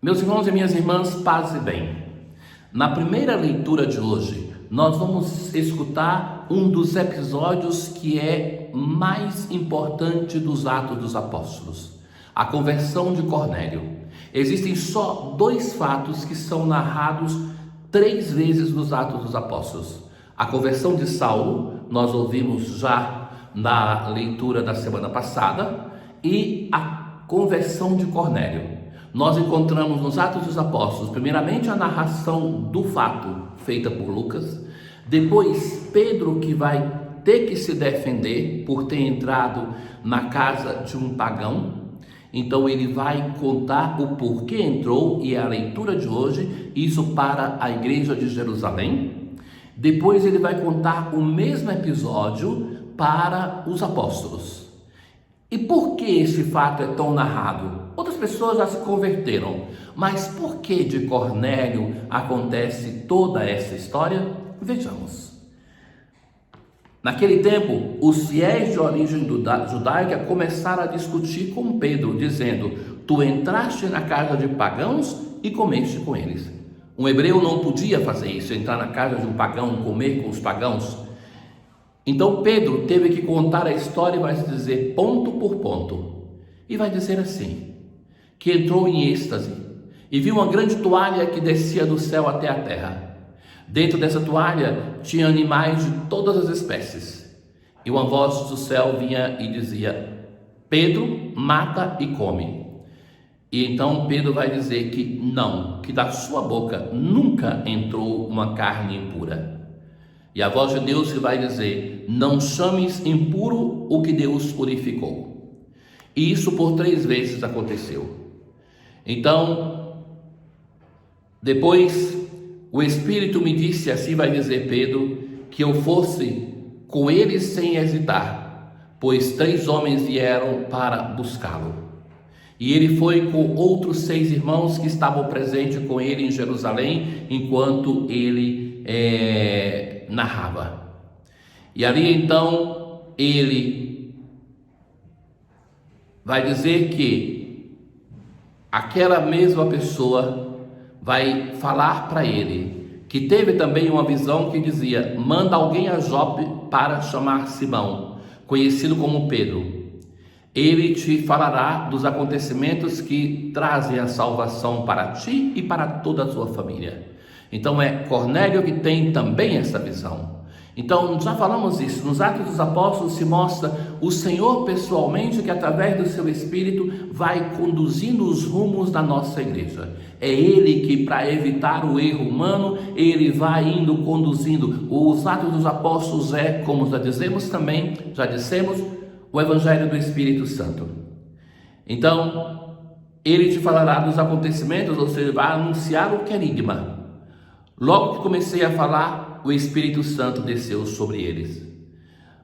Meus irmãos e minhas irmãs, paz e bem. Na primeira leitura de hoje, nós vamos escutar um dos episódios que é mais importante dos Atos dos Apóstolos, a conversão de Cornélio. Existem só dois fatos que são narrados 3 vezes nos Atos dos Apóstolos. A conversão de Saulo, nós ouvimos já na leitura da semana passada, e a conversão de Cornélio. Nós encontramos nos Atos dos Apóstolos, primeiramente a narração do fato feita por Lucas, depois Pedro, que vai ter que se defender por ter entrado na casa de um pagão. Então ele vai contar o porquê entrou, e é a leitura de hoje, isso para a igreja de Jerusalém. Depois ele vai contar o mesmo episódio para os apóstolos. E por que esse fato é tão narrado? Outras pessoas já se converteram, mas por que de Cornélio acontece toda essa história? Vejamos. Naquele tempo, os fiéis de origem judaica começaram a discutir com Pedro, dizendo: tu entraste na casa de pagãos e comeste com eles. Um hebreu não podia fazer isso, entrar na casa de um pagão, comer com os pagãos. Então Pedro teve que contar a história e vai dizer ponto por ponto. E vai dizer assim, que entrou em êxtase e viu uma grande toalha que descia do céu até a terra. Dentro dessa toalha tinha animais de todas as espécies. E uma voz do céu vinha e dizia: Pedro, mata e come. E então Pedro vai dizer que não, que da sua boca nunca entrou uma carne impura. E a voz de Deus que vai dizer: não chames impuro o que Deus purificou. E isso por 3 vezes aconteceu. Então, depois o Espírito me disse, assim vai dizer Pedro, que eu fosse com eles sem hesitar, pois 3 homens vieram para buscá-lo. E ele foi com outros 6 irmãos que estavam presentes com ele em Jerusalém, enquanto ele narrava. E ali então ele vai dizer que aquela mesma pessoa vai falar para ele que teve também uma visão que dizia: manda alguém a Jope para chamar Simão, conhecido como Pedro. Ele te falará dos acontecimentos que trazem a salvação para ti e para toda a sua família. Então é Cornélio que tem também essa visão. Então já falamos isso, nos Atos dos Apóstolos se mostra o Senhor pessoalmente, que através do seu Espírito vai conduzindo os rumos da nossa igreja. É Ele que, para evitar o erro humano, Ele vai indo conduzindo. Os Atos dos Apóstolos é, como já dissemos, o Evangelho do Espírito Santo. Então Ele te falará dos acontecimentos, ou seja, vai anunciar o querigma. Logo que comecei a falar, o Espírito Santo desceu sobre eles,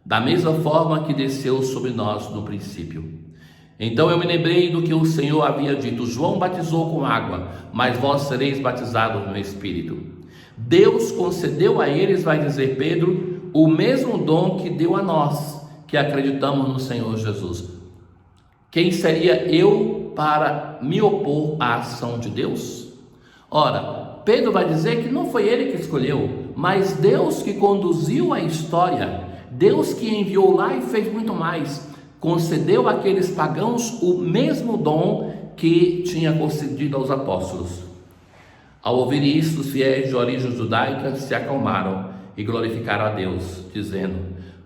da mesma forma que desceu sobre nós no princípio. Então eu me lembrei do que o Senhor havia dito: João batizou com água, mas vós sereis batizados no Espírito. Deus concedeu a eles, vai dizer Pedro, o mesmo dom que deu a nós, que acreditamos no Senhor Jesus. Quem seria eu para me opor à ação de Deus? Ora, Pedro vai dizer que não foi ele que escolheu, mas Deus que conduziu a história, Deus que enviou lá e fez muito mais, concedeu àqueles pagãos o mesmo dom que tinha concedido aos apóstolos. Ao ouvir isso, os fiéis de origem judaica se acalmaram e glorificaram a Deus, dizendo: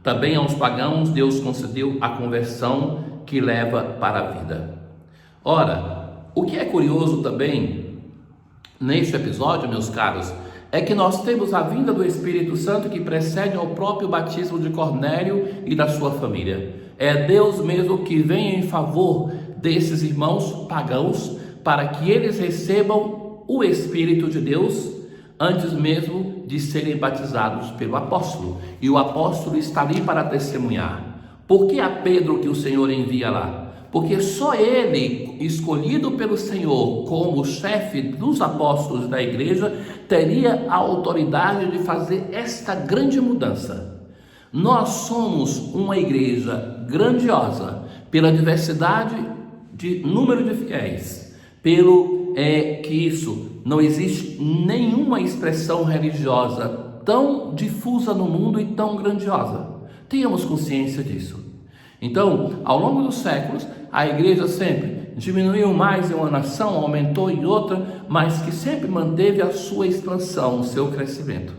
também aos pagãos Deus concedeu a conversão que leva para a vida. Ora, o que é curioso também neste episódio, meus caros, é que nós temos a vinda do Espírito Santo que precede ao próprio batismo de Cornélio e da sua família. É Deus mesmo que vem em favor desses irmãos pagãos para que eles recebam o Espírito de Deus antes mesmo de serem batizados pelo apóstolo. E o apóstolo está ali para testemunhar. Por que a Pedro que o Senhor envia lá? Porque só ele, escolhido pelo Senhor como chefe dos apóstolos da igreja, teria a autoridade de fazer esta grande mudança. Nós somos uma igreja grandiosa pela diversidade de número de fiéis, pelo que isso, não existe nenhuma expressão religiosa tão difusa no mundo e tão grandiosa. Tenhamos consciência disso. Então, ao longo dos séculos, a igreja sempre diminuiu mais em uma nação, aumentou em outra, mas que sempre manteve a sua expansão, o seu crescimento.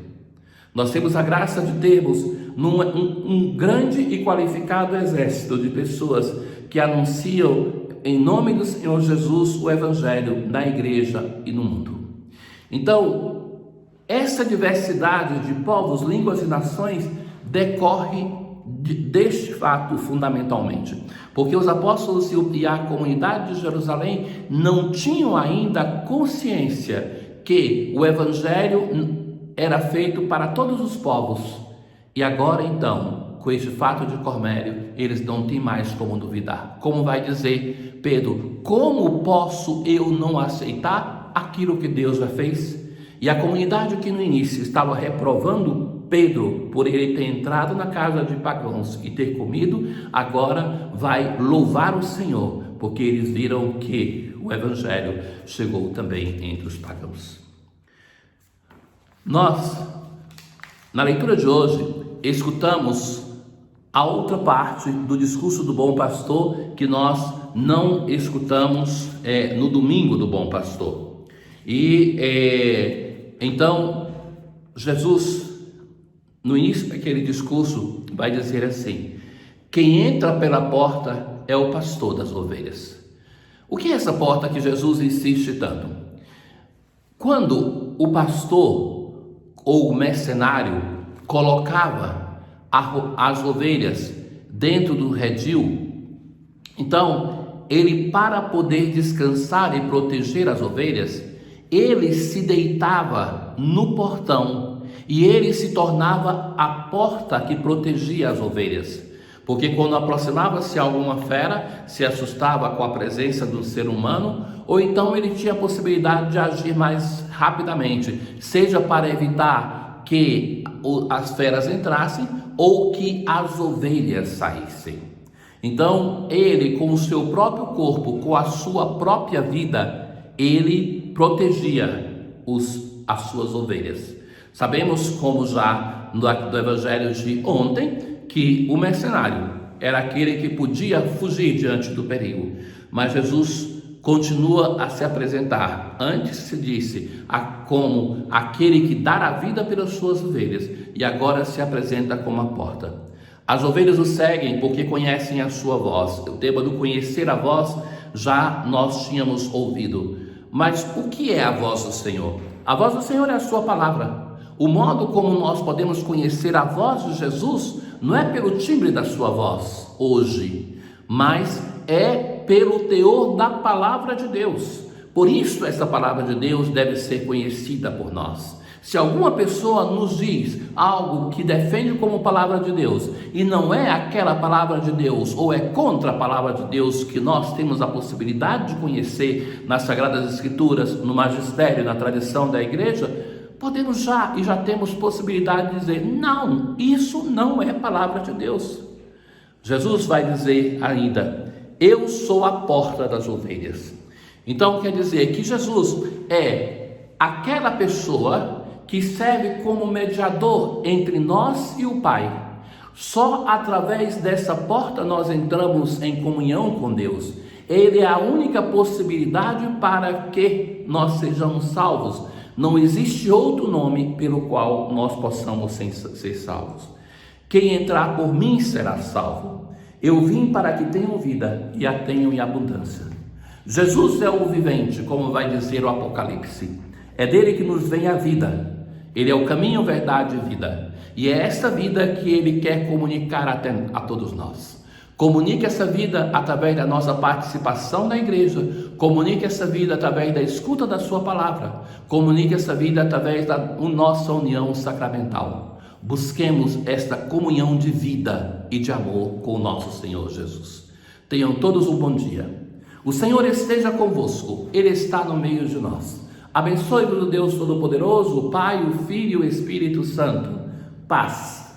Nós temos a graça de termos um grande e qualificado exército de pessoas que anunciam em nome do Senhor Jesus o Evangelho na igreja e no mundo. Então, essa diversidade de povos, línguas e nações decorre deste fato fundamentalmente, porque os apóstolos e a comunidade de Jerusalém não tinham ainda consciência que o Evangelho era feito para todos os povos, e agora então, com este fato de Cornélio, eles não têm mais como duvidar. Como vai dizer Pedro, como posso eu não aceitar aquilo que Deus já fez? E a comunidade que no início estava reprovando Pedro por ele ter entrado na casa de pagãos e ter comido, agora vai louvar o Senhor, porque eles viram que o Evangelho chegou também entre os pagãos. Nós, na leitura de hoje, escutamos a outra parte do discurso do bom pastor que nós não escutamos no domingo do bom pastor. Então, Jesus, no início daquele discurso, vai dizer assim: quem entra pela porta é o pastor das ovelhas. O que é essa porta que Jesus insiste tanto? Quando o pastor ou o mercenário colocava as ovelhas dentro do redil, então ele, para poder descansar e proteger as ovelhas, ele se deitava no portão e ele se tornava a porta que protegia as ovelhas, porque quando aproximava-se alguma fera, se assustava com a presença do ser humano, ou então ele tinha a possibilidade de agir mais rapidamente, seja para evitar que as feras entrassem ou que as ovelhas saíssem. Então ele, com o seu próprio corpo, com a sua própria vida, ele protegia as suas ovelhas. Sabemos, como já do evangelho de ontem, que o mercenário era aquele que podia fugir diante do perigo, mas Jesus continua a se apresentar. Antes se disse como aquele que dá a vida pelas suas ovelhas, e agora se apresenta como a porta. As ovelhas o seguem porque conhecem a sua voz. O tema do conhecer a voz já nós tínhamos ouvido. Mas o que é a voz do Senhor? A voz do Senhor é a sua palavra. O modo como nós podemos conhecer a voz de Jesus não é pelo timbre da sua voz hoje, mas é pelo teor da palavra de Deus. Por isso essa palavra de Deus deve ser conhecida por nós. Se alguma pessoa nos diz algo que defende como palavra de Deus e não é aquela palavra de Deus, ou é contra a palavra de Deus que nós temos a possibilidade de conhecer nas Sagradas Escrituras, no magistério, na tradição da igreja, podemos já temos possibilidade de dizer: não, isso não é palavra de Deus. Jesus vai dizer ainda: eu sou a porta das ovelhas. Então quer dizer que Jesus é aquela pessoa que serve como mediador entre nós e o Pai. Só através dessa porta nós entramos em comunhão com Deus. Ele é a única possibilidade para que nós sejamos salvos. Não existe outro nome pelo qual nós possamos ser salvos. Quem entrar por mim será salvo. Eu vim para que tenham vida e a tenham em abundância. Jesus é o vivente, como vai dizer o Apocalipse. É dele que nos vem a vida. Ele é o caminho, verdade e vida. E é esta vida que ele quer comunicar a todos nós. Comunique essa vida através da nossa participação na igreja. Comunique essa vida através da escuta da sua palavra. Comunique essa vida através da nossa união sacramental. Busquemos esta comunhão de vida e de amor com o nosso Senhor Jesus. Tenham todos um bom dia. O Senhor esteja convosco. Ele está no meio de nós. Abençoe-vos o Deus Todo-Poderoso, o Pai, o Filho e o Espírito Santo. Paz.